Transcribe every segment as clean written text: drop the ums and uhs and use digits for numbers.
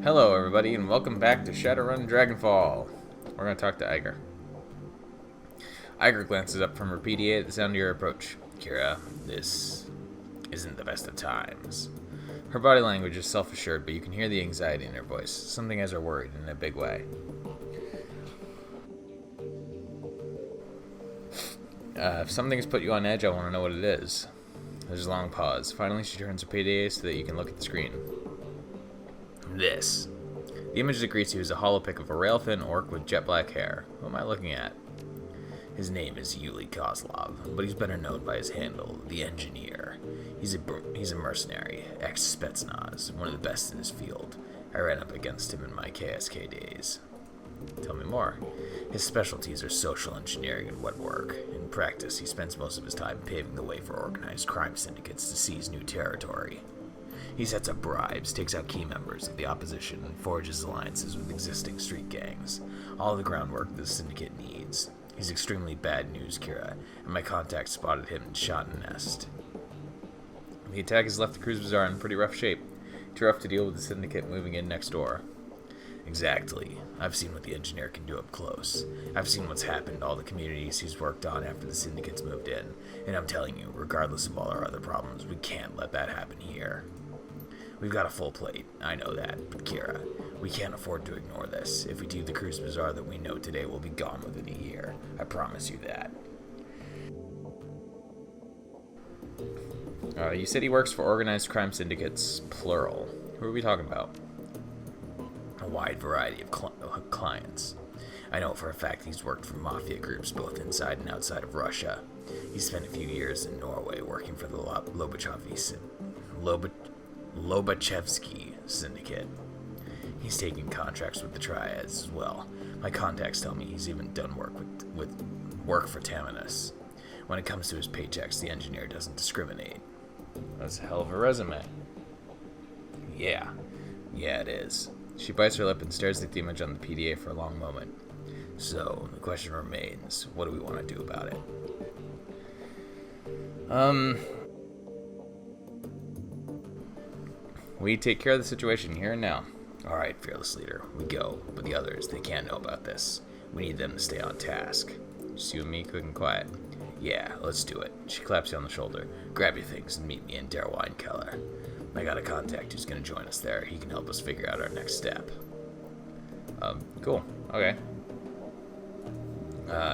Hello, everybody, and welcome back to Shadowrun Dragonfall. We're going to talk to Iger. Iger glances up from her PDA at the sound of your approach. Kira, this isn't the best of times. Her body language is self-assured, but you can hear the anxiety in her voice. Something has her worried in a big way. If something has put you on edge, I want to know what it is. There's a long pause. Finally, she turns her PDA so that you can look at the screen. This. The image that greets you is a holopic of a rail-thin orc with jet black hair. Who am I looking at? His name is Yuli Kozlov, but he's better known by his handle, the Engineer. He's a mercenary, ex-Spetsnaz, one of the best in his field. I ran up against him in my KSK days. Tell me more. His specialties are social engineering and wet work. In practice, he spends most of his time paving the way for organized crime syndicates to seize new territory. He sets up bribes, takes out key members of the opposition, and forges alliances with existing street gangs. All the groundwork the syndicate needs. He's extremely bad news, Kira, and my contact spotted him and shot in nest. The attack has left the Cruise Bazaar in pretty rough shape. Too rough to deal with the syndicate moving in next door. Exactly. I've seen what the Engineer can do up close. I've seen what's happened to all the communities he's worked on after the syndicates moved in, and I'm telling you, regardless of all our other problems, we can't let that happen here. We've got a full plate, I know that, but Kira, we can't afford to ignore this. If we do, the Cruise Bazaar that we know today will be gone within a year. I promise you that. You said he works for organized crime syndicates, plural. Who are we talking about? A wide variety of clients. I know for a fact he's worked for mafia groups both inside and outside of Russia. He spent a few years in Norway working for the Lobachevsky Syndicate. He's taking contracts with the Triads as well. My contacts tell me he's even done work for Taminus. When it comes to his paychecks, the Engineer doesn't discriminate. That's a hell of a resume. Yeah, it is. She bites her lip and stares at the image on the PDA for a long moment. So, the question remains, what do we want to do about it? We take care of the situation here and now. Alright, fearless leader, we go. But the others, they can't know about this. We need them to stay on task. Just you and me, quick and quiet. Yeah, let's do it. She claps you on the shoulder. Grab your things and meet me in Der Weinkeller. I got a contact who's going to join us there. He can help us figure out our next step. Cool. Okay.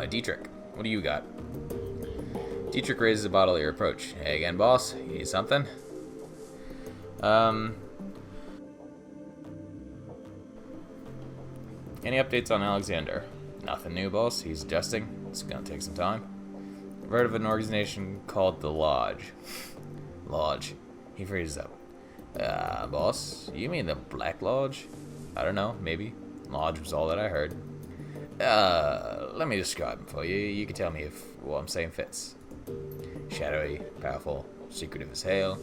Dietrich, what do you got? Dietrich raises a bottle at your approach. Hey again, boss. You need something? Any updates on Alexander? Nothing new, boss. He's adjusting. It's gonna take some time. I've heard of an organization called the Lodge. Lodge. He freezes up. Boss, you mean the Black Lodge? I don't know, maybe. Lodge was all that I heard. Let me describe him for you. You can tell me if what I'm saying fits. Shadowy, powerful, secretive as hail,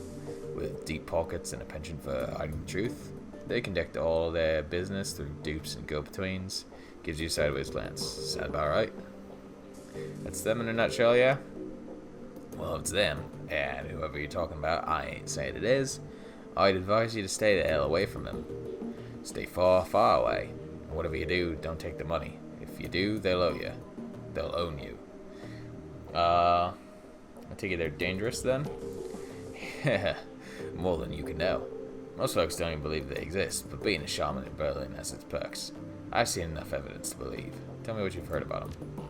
with deep pockets and a penchant for hiding the truth. They conduct all their business through dupes and go-betweens. Gives you a sideways glance. Sound about right? That's them in a nutshell, yeah? Well, if it's them, and whoever you're talking about, I ain't saying it is. I'd advise you to stay the hell away from them. Stay far, far away. And whatever you do, don't take the money. If you do, they'll owe you. They'll own you. I take it they're dangerous then? More than you can know. Most folks don't even believe they exist, but being a shaman in Berlin has its perks. I've seen enough evidence to believe. Tell me what you've heard about them.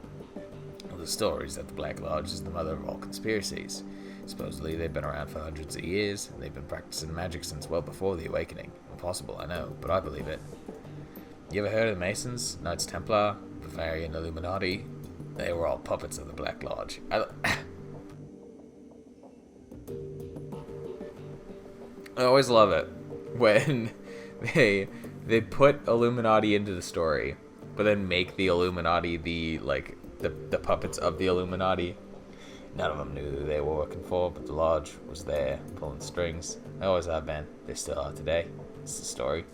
Well, the story is that the Black Lodge is the mother of all conspiracies. Supposedly, they've been around for hundreds of years, and they've been practicing magic since well before the Awakening. Impossible, I know, but I believe it. You ever heard of the Masons, Knights Templar, Bavarian Illuminati? They were all puppets of the Black Lodge. I always love it when they put Illuminati into the story, but then make the Illuminati the puppets of the Illuminati. None of them knew who they were working for, but the Lodge was there, pulling strings. They always have been. They still are today. It's the story.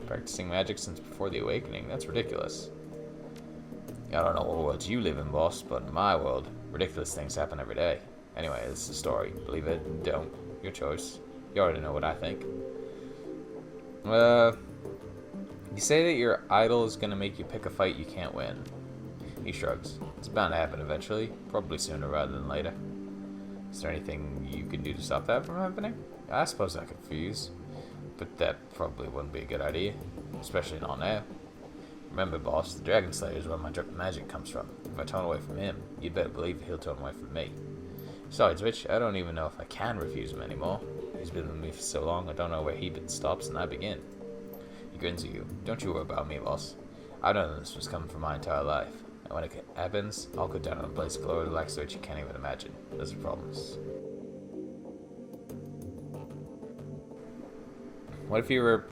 Practicing magic since before the Awakening. That's ridiculous. I don't know what world you live in, boss, but in my world, ridiculous things happen every day. Anyway, it's the story. Believe it, don't. Your choice. You already know what I think. Uh, you say that your idol is gonna make you pick a fight you can't win. He shrugs. It's bound to happen eventually, probably sooner rather than later. Is there anything you can do to stop that from happening? I suppose I could fuse, but that probably wouldn't be a good idea, especially not now. Remember, boss, the Dragon Slayer is where my magic comes from. If I turn away from him, you'd better believe he'll turn away from me. Besides which, I don't even know if I can refuse him anymore. He's been with me for so long, I don't know where he stops and I begin. He grins at you. Don't you worry about me, boss. I've known this was coming for my entire life. And when it happens, I'll go down on a blaze of glory like so that you can't even imagine. Those are problems. What if you were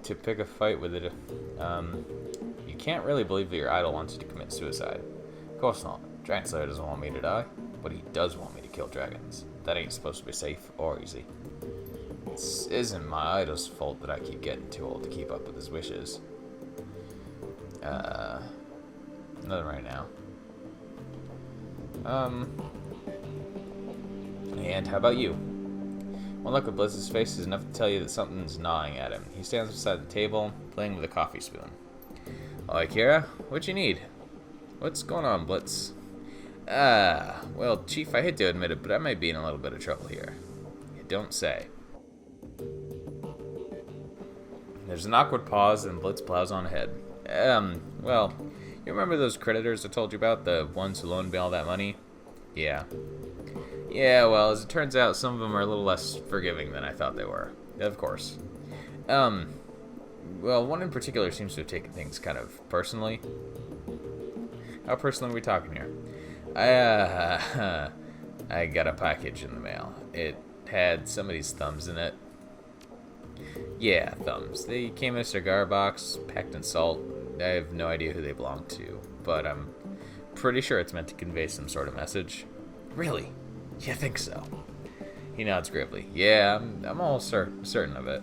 to pick a fight with it? You can't really believe that your idol wants you to commit suicide. Of course not. Dragon Slayer doesn't want me to die, but he does want me to kill dragons. That ain't supposed to be safe or easy. This isn't my idol's fault that I keep getting too old to keep up with his wishes. Nothing right now. And how about you? One look at Blizz's face is enough to tell you that something's gnawing at him. He stands beside the table, playing with a coffee spoon. Alright, Kira, what you need? What's going on, Blitz? Well, Chief, I hate to admit it, but I might be in a little bit of trouble here. You don't say. There's an awkward pause, and Blitz plows on ahead. Well, you remember those creditors I told you about? The ones who loaned me all that money? Yeah. Yeah, well, as it turns out, some of them are a little less forgiving than I thought they were. Of course. Well, one in particular seems to have taken things kind of personally. How personally are we talking here? I got a package in the mail. It had somebody's thumbs in it. Yeah, thumbs. They came in a cigar box, packed in salt. I have no idea who they belong to, but I'm pretty sure it's meant to convey some sort of message. Really? You think so? He nods gravely. Yeah, I'm almost certain of it.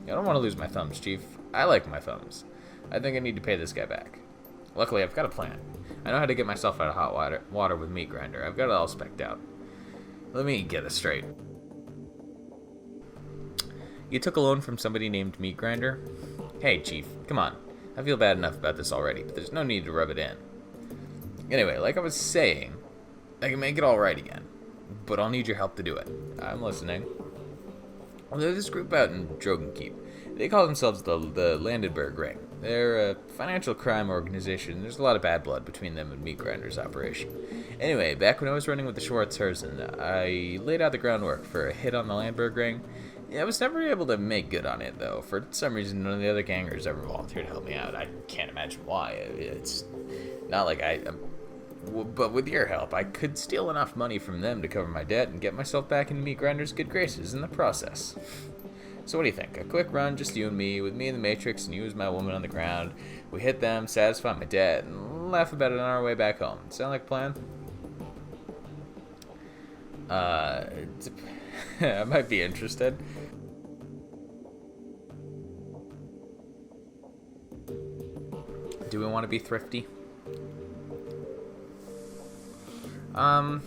I don't want to lose my thumbs, Chief. I like my thumbs. I think I need to pay this guy back. Luckily, I've got a plan. I know how to get myself out of hot water with meat grinder. I've got it all specced out. Let me get this straight. You took a loan from somebody named Meat Grinder? Hey, Chief, come on. I feel bad enough about this already, but there's no need to rub it in. Anyway, like I was saying, I can make it all right again, but I'll need your help to do it. I'm listening. Well, there's this group out in Dragonkeep. They call themselves the Landenberg Ring. They're a financial crime organization. There's a lot of bad blood between them and Meat Grinder's operation. Anyway, back when I was running with the Schwarzherzen, I laid out the groundwork for a hit on the Landberg Ring. I was never able to make good on it, though. For some reason, none of the other gangers ever volunteered to help me out. I can't imagine why. It's not like but with your help, I could steal enough money from them to cover my debt and get myself back into Meat Grinder's good graces in the process. So what do you think? A quick run, just you and me, with me in the Matrix and you as my woman on the ground. We hit them, satisfy my debt, and laugh about it on our way back home. Sound like a plan? I might be interested. Do we want to be thrifty? In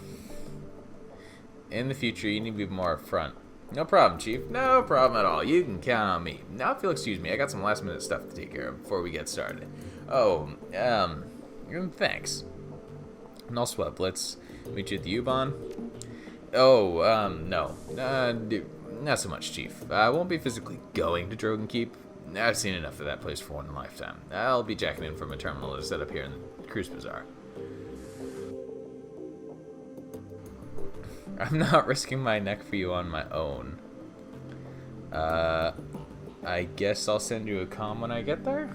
the future, you need to be more upfront. No problem, Chief. No problem at all. You can count on me. Now, if you'll excuse me, I got some last-minute stuff to take care of before we get started. Oh, thanks. No sweat, Blitz. Meet you at the U-Bahn? Oh, no. Not so much, Chief. I won't be physically going to Dragonkeep. I've seen enough of that place for one lifetime. I'll be jacking in from a terminal that's set up here in the Cruise Bazaar. I'm not risking my neck for you on my own. I guess I'll send you a comm when I get there?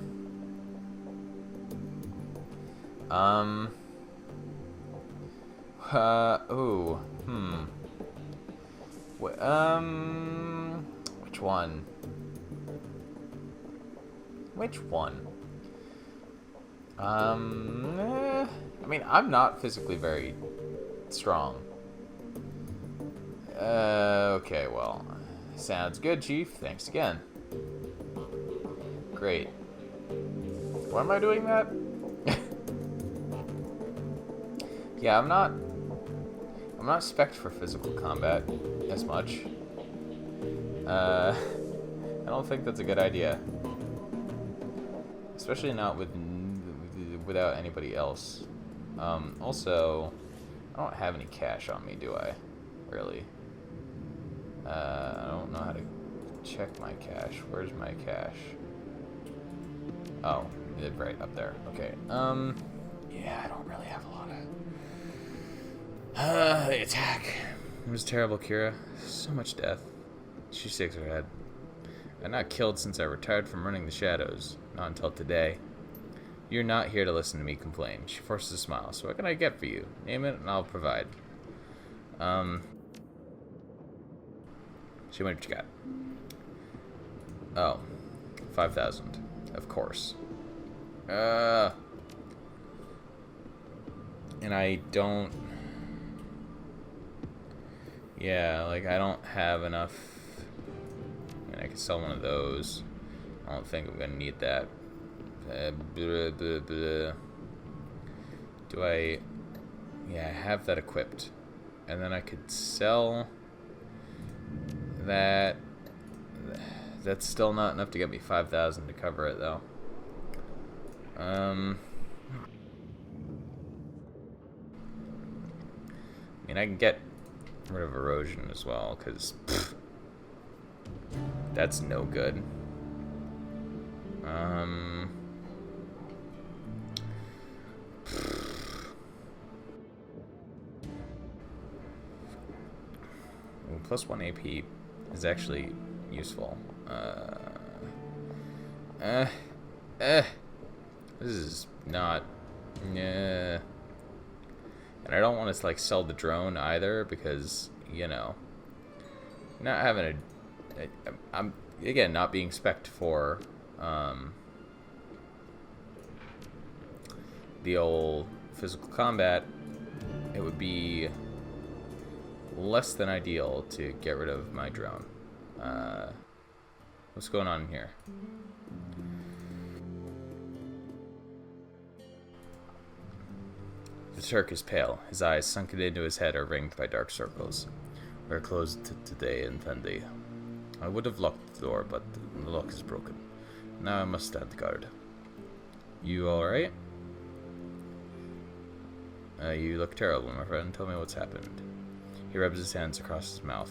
Which one? I mean, I'm not physically very strong. Okay, well, sounds good, Chief. Thanks again. Great. Why am I doing that? Yeah, I'm not spec'd for physical combat as much. I don't think that's a good idea. Especially not without anybody else. Also, I don't have any cash on me, do I? Really? I don't know how to check my cash. Where's my cash? Oh, right up there. Okay. Yeah, I don't really have a lot of... the attack. It was terrible, Kira. So much death. She shakes her head. I'm not killed since I retired from running the shadows. Not until today. You're not here to listen to me complain. She forces a smile. So what can I get for you? Name it and I'll provide. See what you got. Oh. 5,000. Of course. And I don't... Yeah, like, I don't have enough... I mean, I could sell one of those. I don't think I'm gonna need that. Do I... Yeah, I have that equipped. And then I could sell... that... That's still not enough to get me 5,000 to cover it, though. I mean, I can get rid of erosion as well, because that's no good. Plus 1 AP is actually useful. This is not... And I don't want to, like, sell the drone either, because, you know, not having I'm, again, not being spec'd for, the old physical combat, it would be less than ideal to get rid of my drone. What's going on here? The Turk is pale. His eyes, sunken into his head, are ringed by dark circles. We're closed today, Infendi. I would have locked the door, but the lock is broken. Now I must stand guard. You alright? You look terrible, my friend. Tell me what's happened. He rubs his hands across his mouth.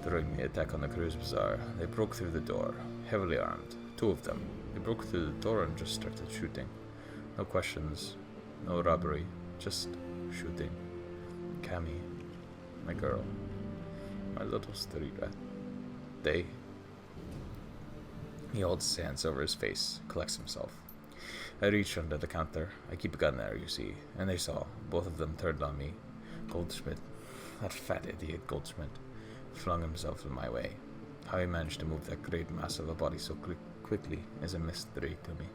During the attack on the cruise bazaar, they broke through the door, heavily armed. 2 of them. They broke through the door and just started shooting. No questions, no robbery, just shooting. Cammy, my girl, my little street rat. He holds his hands over his face, collects himself. I reach under the counter. I keep a gun there, you see, and they saw. Both of them turned on me. Goldschmidt, that fat idiot Goldschmidt, flung himself in my way. How he managed to move that great mass of a body so quickly is a mystery to me.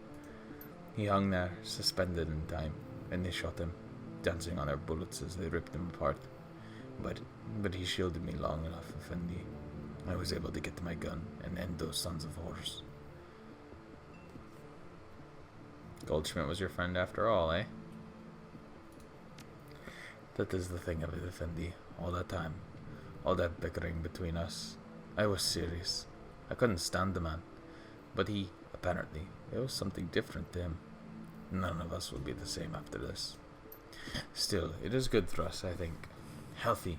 He hung there, suspended in time, and they shot him, dancing on their bullets as they ripped him apart. But he shielded me long enough, Effendi. I was able to get to my gun and end those sons of whores. Goldschmidt was your friend after all, eh? That is the thing of it, Effendi. All that time. All that bickering between us. I was serious. I couldn't stand the man. But he, apparently, there was something different to him. None of us will be the same after this. Still, it is good for us, I think. Healthy.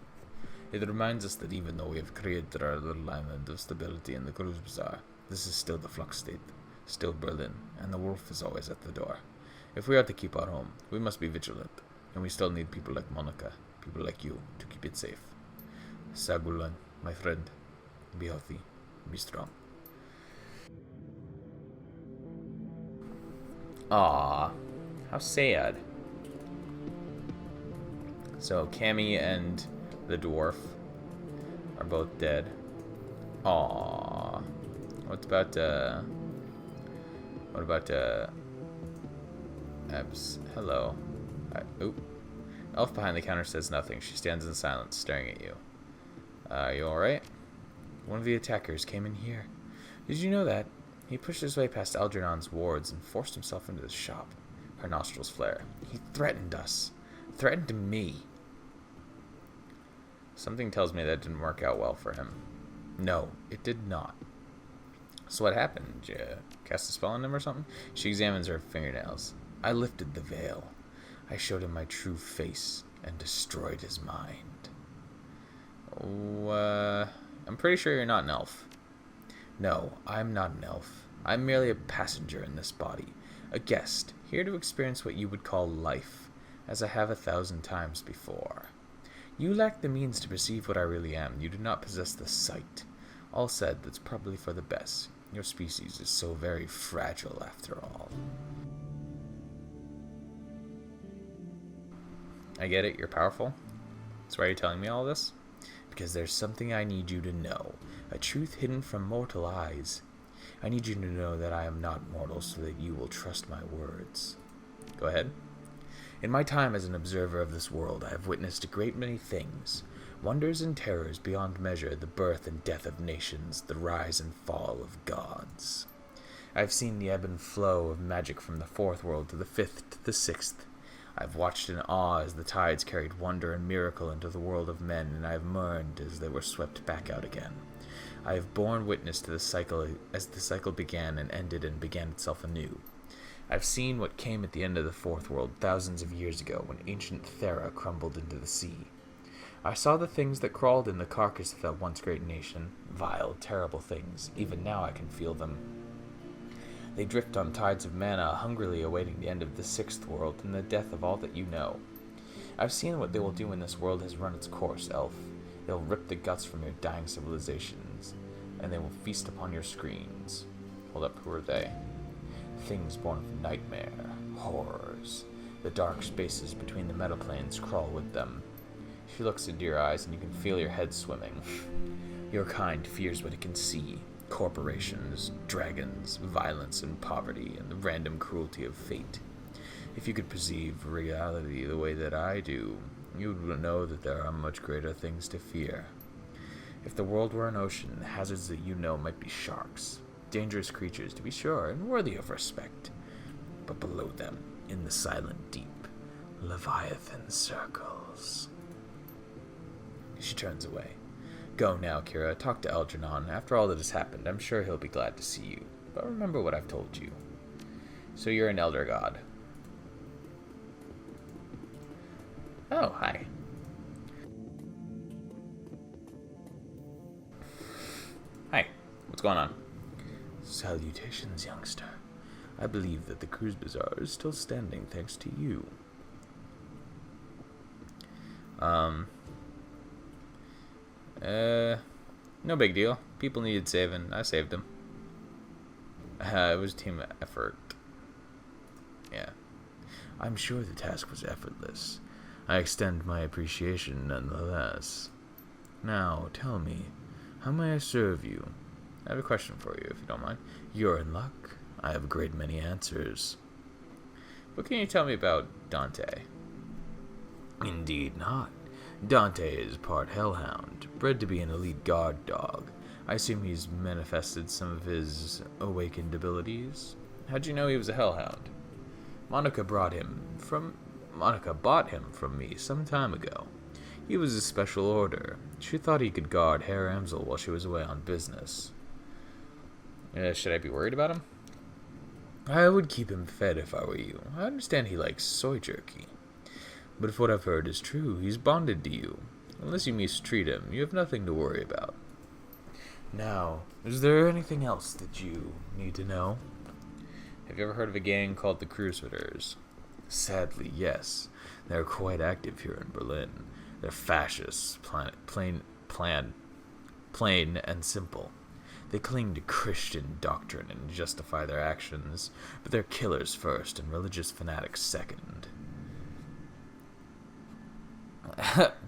It reminds us that even though we have created our little island of stability in the cruise bazaar, this is still the flux state, still Berlin, and the wolf is always at the door. If we are to keep our home, we must be vigilant, and we still need people like Monica, people like you, to keep it safe. Sagulan, my friend, be healthy, be strong. Ah, how sad. So Cammy and the dwarf are both dead. Aww. What about Ebs? Hello. Oop. Elf behind the counter says nothing. She stands in silence, staring at you. You alright? One of the attackers came in here. Did you know that? He pushed his way past Algernon's wards and forced himself into the shop. Her nostrils flare. He threatened us. Threatened me. Something tells me that didn't work out well for him. No, it did not. So what happened? Did you cast a spell on him or something? She examines her fingernails. I lifted the veil. I showed him my true face and destroyed his mind. Oh, I'm pretty sure you're not an elf. No, I'm not an elf. I'm merely a passenger in this body. A guest, here to experience what you would call life, as I have 1,000 times before. You lack the means to perceive what I really am. You do not possess the sight. All said, that's probably for the best. Your species is so very fragile after all. I get it, you're powerful. That's why you're telling me all this? Because there's something I need you to know. A truth hidden from mortal eyes. I need you to know that I am not mortal so that you will trust my words. Go ahead. In my time as an observer of this world, I have witnessed a great many things. Wonders and terrors beyond measure, the birth and death of nations, the rise and fall of gods. I have seen the ebb and flow of magic from the 4th world to the 5th to the 6th. I have watched in awe as the tides carried wonder and miracle into the world of men, and I have mourned as they were swept back out again. I have borne witness to the cycle as the cycle began and ended and began itself anew. I've seen what came at the end of the 4th world thousands of years ago when ancient Thera crumbled into the sea. I saw the things that crawled in the carcass of that once great nation, vile, terrible things. Even now I can feel them. They drift on tides of mana, hungrily awaiting the end of the 6th world and the death of all that you know. I've seen what they will do when this world has run its course, Elf. They'll rip the guts from your dying civilizations, and they will feast upon your screens. Hold up, who are they? Things born of nightmare, horrors. The dark spaces between the metaplanes crawl with them. She looks into your eyes and you can feel your head swimming. Your kind fears what it can see. Corporations, dragons, violence and poverty, and the random cruelty of fate. If you could perceive reality the way that I do, you would know that there are much greater things to fear. If the world were an ocean, the hazards that you know might be sharks. Dangerous creatures, to be sure, and worthy of respect. But below them, in the silent deep, Leviathan circles. She turns away. Go now, Kira. Talk to Algernon. After all that has happened, I'm sure he'll be glad to see you. But remember what I've told you. So you're an elder god. Oh, hi. Hi. What's going on? Salutations, youngster. I believe that the cruise bazaar is still standing thanks to you. No big deal. People needed saving. I saved them. It was team effort. Yeah. I'm sure the task was effortless. I extend my appreciation nonetheless. Now, tell me, how may I serve you? I have a question for you, if you don't mind. You're in luck. I have a great many answers. What can you tell me about Dante? Indeed not. Dante is part hellhound, bred to be an elite guard dog. I assume he's manifested some of his awakened abilities. How'd you know he was a hellhound? Monica bought him from me some time ago. He was a special order. She thought he could guard Herr Amsel while she was away on business. Should I be worried about him? I would keep him fed if I were you. I understand he likes soy jerky. But if what I've heard is true, he's bonded to you. Unless you mistreat him, you have nothing to worry about. Now, is there anything else that you need to know? Have you ever heard of a gang called the Crusaders? Sadly, yes. They're quite active here in Berlin. They're fascists, plain and simple. They cling to Christian doctrine and justify their actions, but they're killers first and religious fanatics second.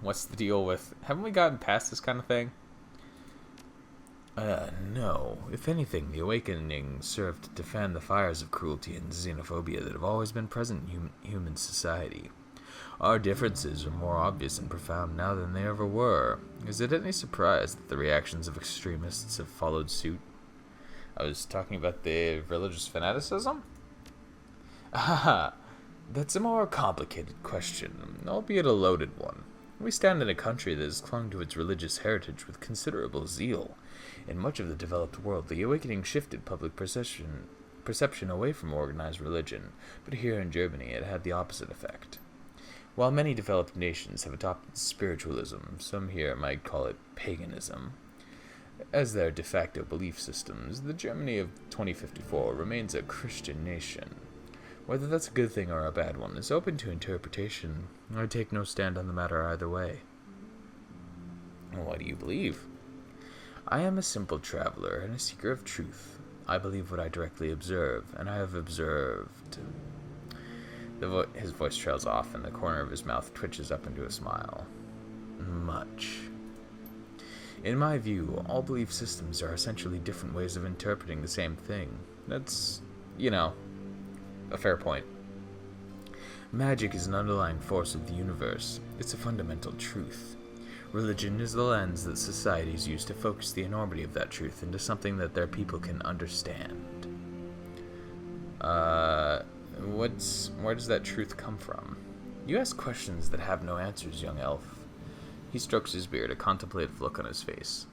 What's the deal with... Haven't we gotten past this kind of thing? No. If anything, the Awakening served to fan the fires of cruelty and xenophobia that have always been present in human society. Our differences are more obvious and profound now than they ever were. Is it any surprise that the reactions of extremists have followed suit? I was talking about the religious fanaticism? Ah, that's a more complicated question, albeit a loaded one. We stand in a country that has clung to its religious heritage with considerable zeal. In much of the developed world, the awakening shifted public perception away from organized religion, but here in Germany it had the opposite effect. While many developed nations have adopted spiritualism, some here might call it paganism, as their de facto belief systems, the Germany of 2054 remains a Christian nation. Whether that's a good thing or a bad one is open to interpretation. I take no stand on the matter either way. What do you believe? I am a simple traveler and a seeker of truth. I believe what I directly observe, and I have observed... His voice trails off, and the corner of his mouth twitches up into a smile. Much. In my view, all belief systems are essentially different ways of interpreting the same thing. That's, a fair point. Magic is an underlying force of the universe. It's a fundamental truth. Religion is the lens that societies use to focus the enormity of that truth into something that their people can understand. Where does that truth come from? You ask questions that have no answers, young elf. He strokes his beard, a contemplative look on his face.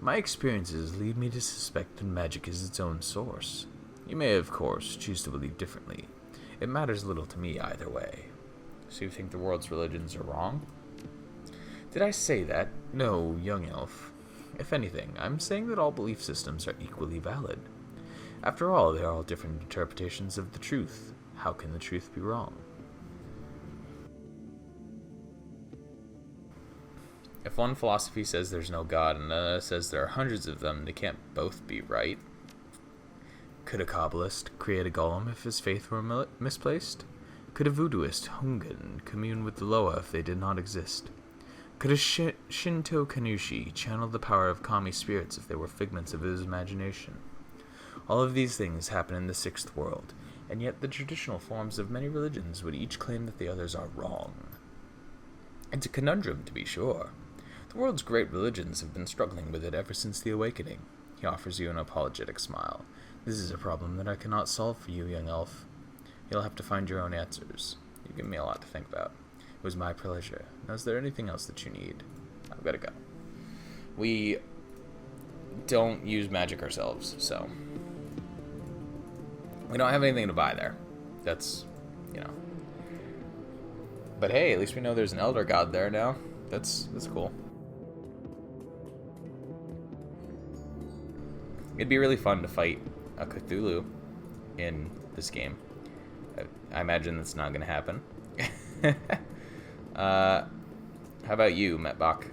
My experiences lead me to suspect that magic is its own source. You may, of course, choose to believe differently. It matters little to me either way. So you think the world's religions are wrong? Did I say that? No, young elf. If anything, I'm saying that all belief systems are equally valid. After all, they are all different interpretations of the truth. How can the truth be wrong? If one philosophy says there's no God and another says there are hundreds of them, they can't both be right. Could a Kabbalist create a golem if his faith were misplaced? Could a voodooist, Hungan, commune with the Loa if they did not exist? Could a Shinto Kanushi channel the power of kami spirits if they were figments of his imagination? All of these things happen in the sixth world, and yet the traditional forms of many religions would each claim that the others are wrong. It's a conundrum, to be sure. The world's great religions have been struggling with it ever since the awakening. He offers you an apologetic smile. This is a problem that I cannot solve for you, young elf. You'll have to find your own answers. You've given me a lot to think about. It was my pleasure. Now, is there anything else that you need? I've got to go. We don't use magic ourselves, so... we don't have anything to buy there. That's, But hey, at least we know there's an elder god there now. That's cool. It'd be really fun to fight a Cthulhu in this game. I imagine that's not going to happen. How about you, Metbach?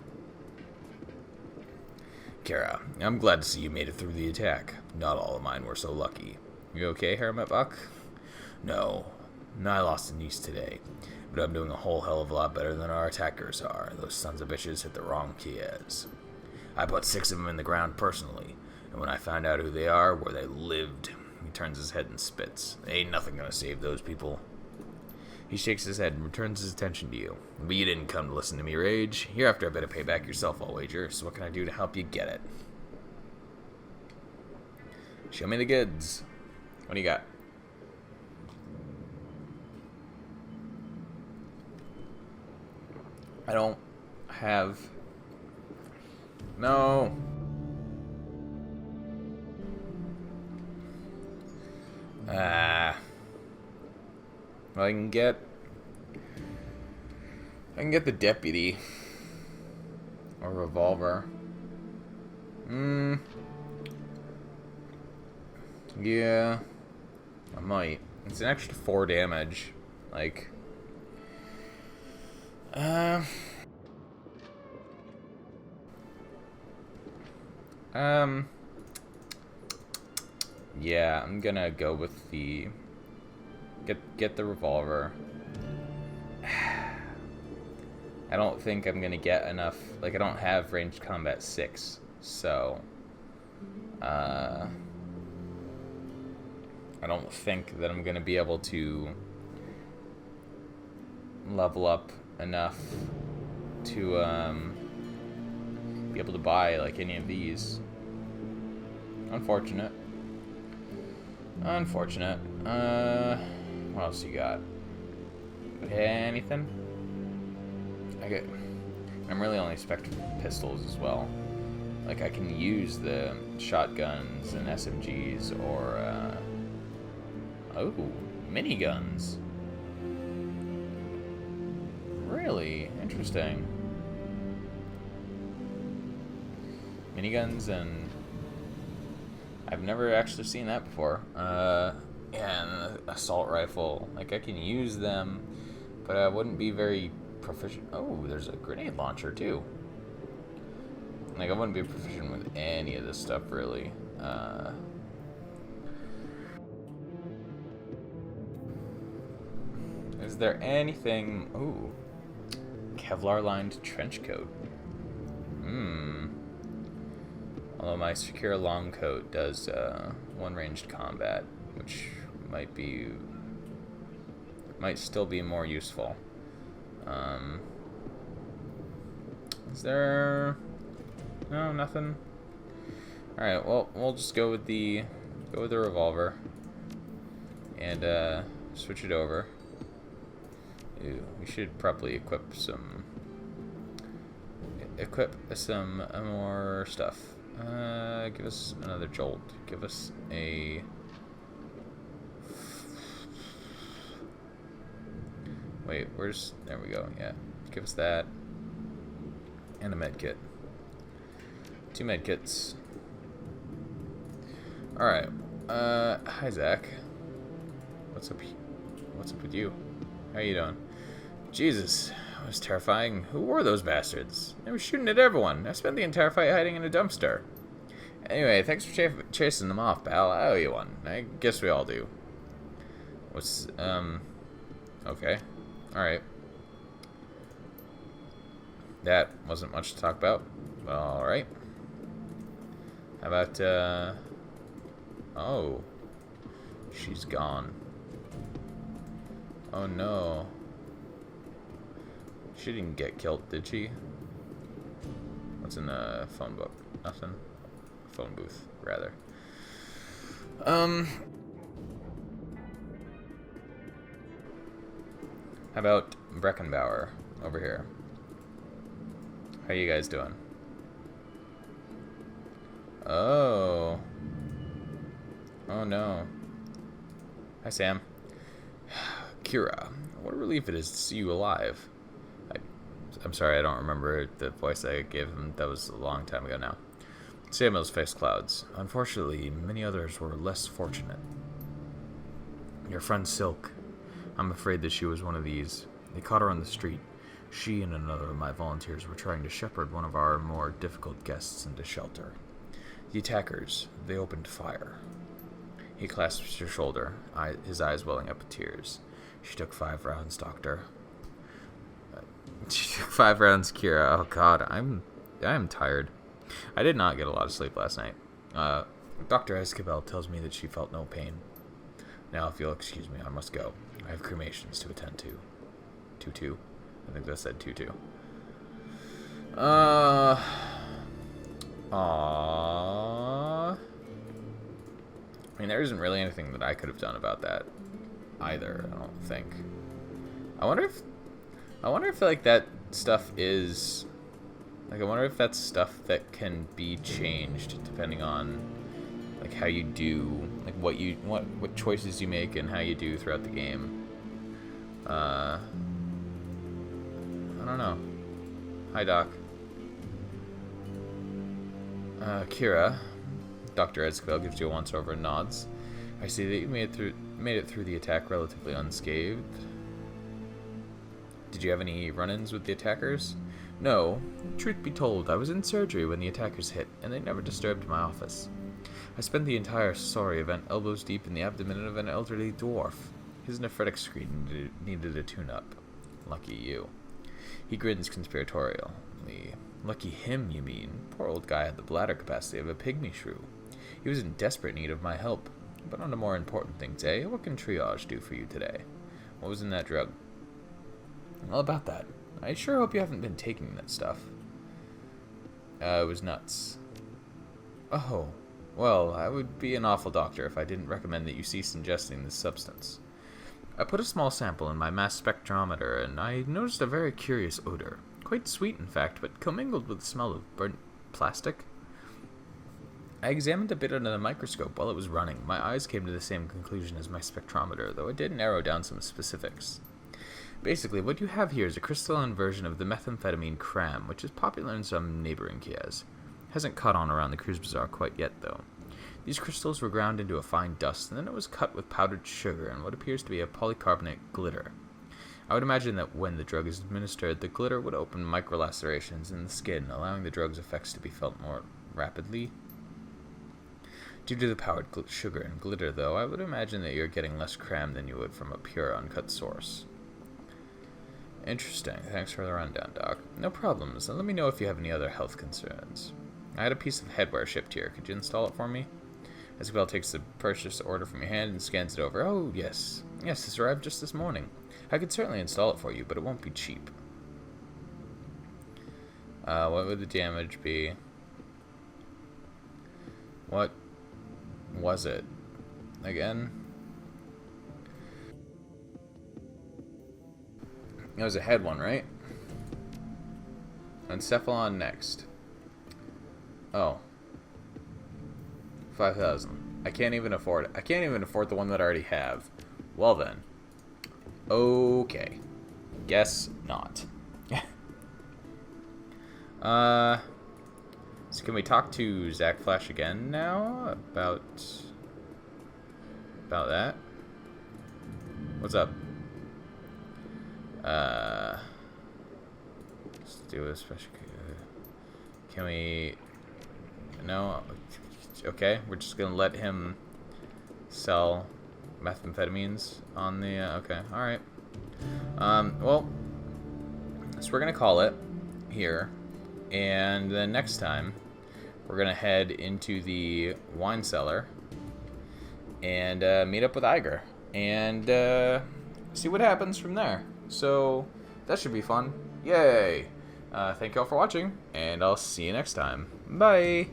Kara, I'm glad to see you made it through the attack. Not all of mine were so lucky. You okay, Herr Metbach? No, I lost a niece today, but I'm doing a whole hell of a lot better than our attackers are. Those sons of bitches hit the wrong Kiez. I put 6 of them in the ground personally, and when I found out who they are, where they lived, he turns his head and spits. Ain't nothing gonna save those people. He shakes his head and returns his attention to you. But you didn't come to listen to me rage. You're after a bit of payback yourself, I'll wager, so what can I do to help you get it? Show me the goods. What do you got? I don't have... No. Well, I can get the deputy or revolver. Yeah, I might. It's an extra 4 damage. Like, yeah, I'm gonna go with the get the revolver. I don't think I'm gonna get enough. Like, I don't have ranged combat 6, so I don't think that I'm gonna be able to level up enough to be able to buy like any of these. Unfortunate. What else you got? Anything? I'm really only expecting pistols as well. Like, I can use the shotguns and SMGs or, oh, miniguns. Really interesting. Miniguns, and I've never actually seen that before. Yeah, and an assault rifle. Like, I can use them, but I wouldn't be very proficient. Oh, there's a grenade launcher too. Like, I wouldn't be proficient with any of this stuff really. Is there anything? Ooh, Kevlar-lined trench coat. Although my secure long coat does one-ranged combat, which might still be more useful. Is there? No, nothing. All right. Well, we'll just go with the revolver and switch it over. Ew, we should probably equip some more stuff. Give us another jolt. Give us a. Wait, where's... There we go, yeah. Give us that. And a med kit. 2 med kits. Alright. Hi, Zach. What's up with you? How you doing? Jesus, that was terrifying. Who were those bastards? They were shooting at everyone. I spent the entire fight hiding in a dumpster. Anyway, thanks for chasing them off, pal. I owe you one. I guess we all do. What's, okay. Alright. That wasn't much to talk about. Alright. How about, oh. She's gone. Oh no. She didn't get killed, did she? What's in the phone book? Nothing? Phone booth, rather. How about Breckenbauer over here? How you guys doing? Oh. Oh no. Hi, Sam. Kira, what a relief it is to see you alive. I'm sorry, I don't remember the voice I gave him. That was a long time ago now. Samuel's faced clouds. Unfortunately, many others were less fortunate. Your friend Silk. I'm afraid that she was one of these. They caught her on the street. She and another of my volunteers were trying to shepherd one of our more difficult guests into shelter. The attackers, they opened fire. He clasped her shoulder, his eyes welling up with tears. She took 5 rounds, Doctor. She took 5 rounds, Kira. Oh God, I'm tired. I did not get a lot of sleep last night. Dr. Esquivel tells me that she felt no pain. Now, if you'll excuse me, I must go. I have cremations to attend to. Tutu? I think that said Tutu. Aww. I mean, there isn't really anything that I could have done about that either, I don't think. I wonder if like that stuff is like, I wonder if that's stuff that can be changed depending on like how you do, like what choices you make and how you do throughout the game. I don't know. Hi, Doc. Kira. Dr. Esquivel gives you a once-over and nods. I see that you made it through the attack relatively unscathed. Did you have any run-ins with the attackers? No. Truth be told, I was in surgery when the attackers hit, and they never disturbed my office. I spent the entire sorry event elbows deep in the abdomen of an elderly dwarf. His nephritic screen needed a tune-up. Lucky you. He grins conspiratorially. Lucky him, you mean? Poor old guy had the bladder capacity of a pygmy shrew. He was in desperate need of my help. But on to more important things, eh? What can triage do for you today? What was in that drug? Well, about that. I sure hope you haven't been taking that stuff. It was nuts. Oh. Well, I would be an awful doctor if I didn't recommend that you cease ingesting this substance. I put a small sample in my mass spectrometer, and I noticed a very curious odor. Quite sweet, in fact, but commingled with the smell of burnt plastic. I examined a bit under the microscope while it was running. My eyes came to the same conclusion as my spectrometer, though it did narrow down some specifics. Basically, what you have here is a crystalline version of the methamphetamine cram, which is popular in some neighboring Kiez. Hasn't caught on around the cruise bazaar quite yet, though. These crystals were ground into a fine dust, and then it was cut with powdered sugar and what appears to be a polycarbonate glitter. I would imagine that when the drug is administered, the glitter would open microlacerations in the skin, allowing the drug's effects to be felt more rapidly. Due to the powdered sugar and glitter, though, I would imagine that you're getting less cram than you would from a pure, uncut source. Interesting. Thanks for the rundown, Doc. No problems. Now let me know if you have any other health concerns. I had a piece of headwear shipped here. Could you install it for me? Isabel takes the purchase order from your hand and scans it over. Oh, yes. Yes, this arrived just this morning. I could certainly install it for you, but it won't be cheap. What would the damage be? What was it? Again? It was a head one, right? Encephalon next. Oh. 5,000. I can't even afford it. I can't even afford the one that I already have. Well then. Okay. Guess not. So can we talk to Zach Flash again now about that? What's up? Let's do a special. Can we? No. Okay, we're just gonna let him sell methamphetamines on the. Okay, all right. Well, so we're gonna call it here, and then next time we're gonna head into the wine cellar and meet up with Iger and see what happens from there. So that should be fun. Yay! Thank you all for watching, and I'll see you next time. Bye!